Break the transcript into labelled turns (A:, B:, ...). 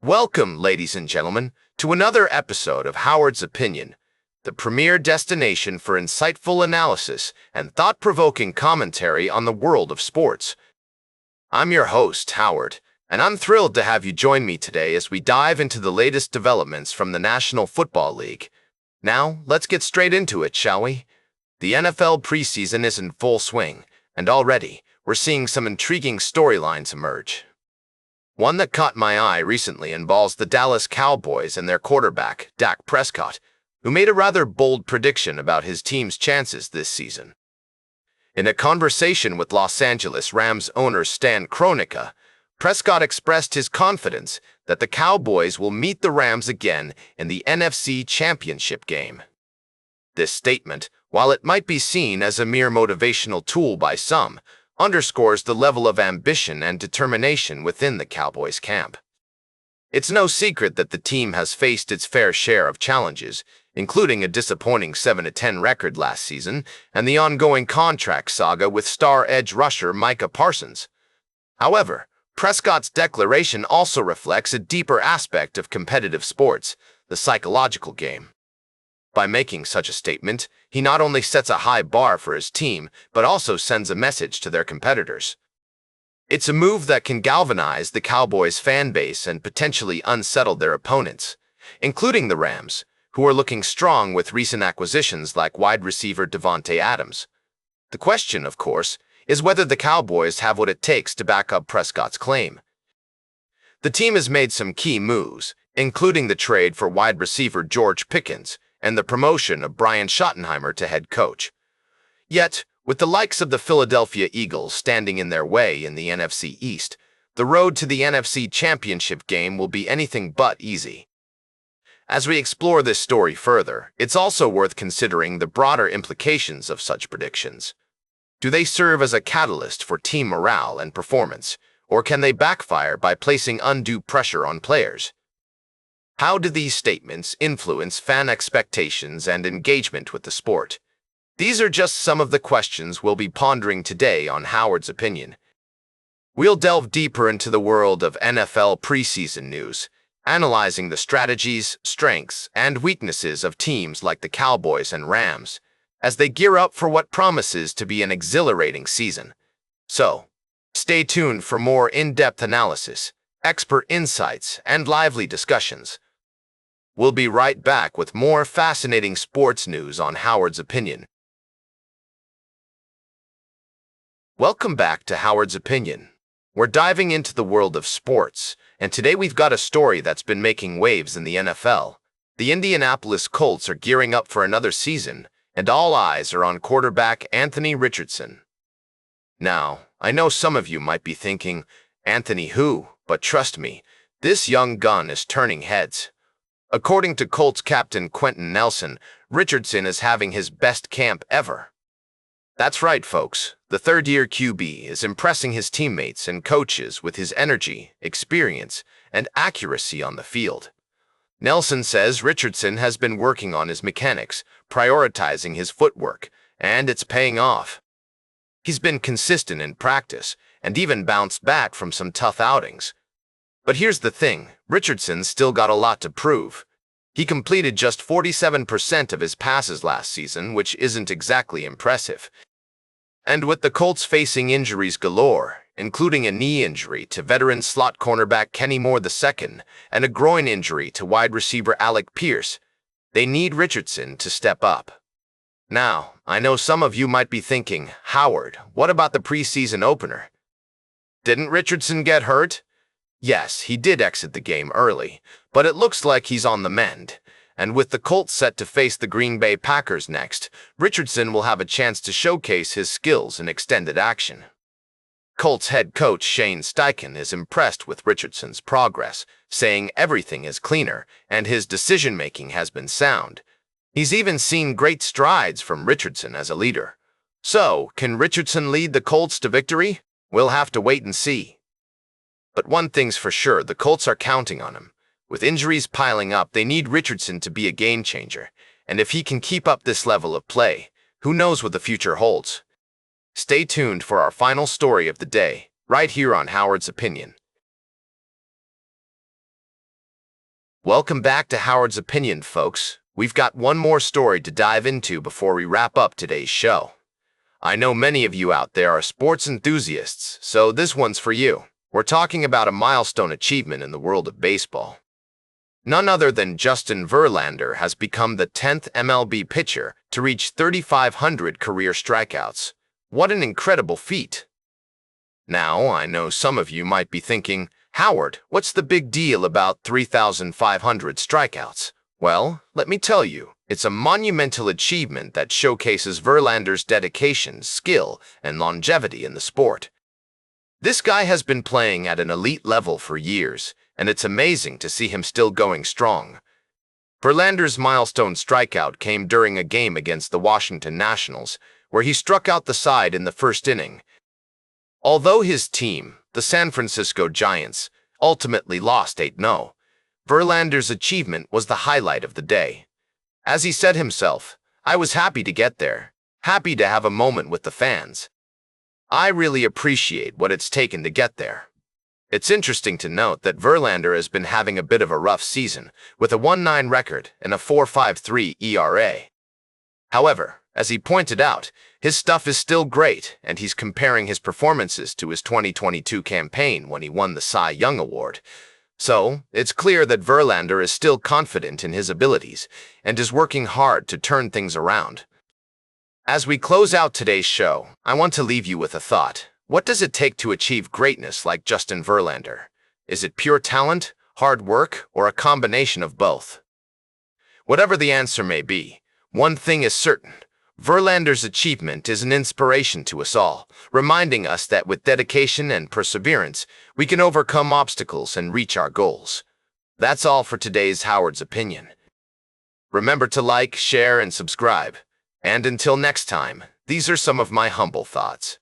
A: Welcome, ladies and gentlemen, to another episode of Howard's Opinion, the premier destination for insightful analysis and thought-provoking commentary on the world of sports. I'm your host, Howard, and I'm thrilled to have you join me today as we dive into the latest developments from the National Football League. Now, let's get straight into it, shall we? The NFL preseason is in full swing, and already, we're seeing some intriguing storylines emerge. One that caught my eye recently involves the Dallas Cowboys and their quarterback, Dak Prescott, who made a rather bold prediction about his team's chances this season. In a conversation with Los Angeles Rams owner Stan Kroenke, Prescott expressed his confidence that the Cowboys will meet the Rams again in the NFC Championship game. This statement, while it might be seen as a mere motivational tool by some, underscores the level of ambition and determination within the Cowboys camp. It's no secret that the team has faced its fair share of challenges, including a disappointing 7-10 record last season and the ongoing contract saga with star edge rusher Micah Parsons. However, Prescott's declaration also reflects a deeper aspect of competitive sports, the psychological game. By making such a statement, he not only sets a high bar for his team, but also sends a message to their competitors. It's a move that can galvanize the Cowboys' fan base and potentially unsettle their opponents, including the Rams, who are looking strong with recent acquisitions like wide receiver Davante Adams. The question, of course, is whether the Cowboys have what it takes to back up Prescott's claim. The team has made some key moves, including the trade for wide receiver George Pickens and the promotion of Brian Schottenheimer to head coach. Yet, with the likes of the Philadelphia Eagles standing in their way in the NFC East, the road to the NFC Championship game will be anything but easy. As we explore this story further, it's also worth considering the broader implications of such predictions. Do they serve as a catalyst for team morale and performance, or can they backfire by placing undue pressure on players? How do these statements influence fan expectations and engagement with the sport? These are just some of the questions we'll be pondering today on Howard's Opinion. We'll delve deeper into the world of NFL preseason news, analyzing the strategies, strengths, and weaknesses of teams like the Cowboys and Rams, as they gear up for what promises to be an exhilarating season. So, stay tuned for more in-depth analysis, expert insights, and lively discussions. We'll be right back with more fascinating sports news on Howard's Opinion. Welcome back to Howard's Opinion. We're diving into the world of sports, and today we've got a story that's been making waves in the NFL. The Indianapolis Colts are gearing up for another season, and all eyes are on quarterback Anthony Richardson. Now, I know some of you might be thinking, Anthony who? But trust me, this young gun is turning heads. According to Colts captain Quentin Nelson, Richardson is having his best camp ever. That's right, folks. The third-year QB is impressing his teammates and coaches with his energy, experience, and accuracy on the field. Nelson says Richardson has been working on his mechanics, prioritizing his footwork, and it's paying off. He's been consistent in practice and even bounced back from some tough outings. But here's the thing, Richardson's still got a lot to prove. He completed just 47% of his passes last season, which isn't exactly impressive. And with the Colts facing injuries galore, including a knee injury to veteran slot cornerback Kenny Moore II and a groin injury to wide receiver Alec Pierce, they need Richardson to step up. Now, I know some of you might be thinking, Howard, what about the preseason opener? Didn't Richardson get hurt? Yes, he did exit the game early, but it looks like he's on the mend. And with the Colts set to face the Green Bay Packers next, Richardson will have a chance to showcase his skills in extended action. Colts head coach Shane Steichen is impressed with Richardson's progress, saying everything is cleaner and his decision-making has been sound. He's even seen great strides from Richardson as a leader. So, can Richardson lead the Colts to victory? We'll have to wait and see. But one thing's for sure, the Colts are counting on him. With injuries piling up, they need Richardson to be a game-changer, and if he can keep up this level of play, who knows what the future holds. Stay tuned for our final story of the day, right here on Howard's Opinion. Welcome back to Howard's Opinion, folks. We've got one more story to dive into before we wrap up today's show. I know many of you out there are sports enthusiasts, so this one's for you. We're talking about a milestone achievement in the world of baseball. None other than Justin Verlander has become the 10th MLB pitcher to reach 3,500 career strikeouts. What an incredible feat! Now, I know some of you might be thinking, Howard, what's the big deal about 3,500 strikeouts? Well, let me tell you, it's a monumental achievement that showcases Verlander's dedication, skill, and longevity in the sport. This guy has been playing at an elite level for years, and it's amazing to see him still going strong. Verlander's milestone strikeout came during a game against the Washington Nationals, where he struck out the side in the first inning. Although his team, the San Francisco Giants, ultimately lost 8-0, Verlander's achievement was the highlight of the day. As he said himself, "I was happy to get there, happy to have a moment with the fans. I really appreciate what it's taken to get there." It's interesting to note that Verlander has been having a bit of a rough season, with a 1.9 record and a 4.53 ERA. However, as he pointed out, his stuff is still great, and he's comparing his performances to his 2022 campaign when he won the Cy Young Award. So, it's clear that Verlander is still confident in his abilities and is working hard to turn things around. As we close out today's show, I want to leave you with a thought. What does it take to achieve greatness like Justin Verlander? Is it pure talent, hard work, or a combination of both? Whatever the answer may be, one thing is certain. Verlander's achievement is an inspiration to us all, reminding us that with dedication and perseverance, we can overcome obstacles and reach our goals. That's all for today's Howard's Opinion. Remember to like, share, and subscribe. And until next time, these are some of my humble thoughts.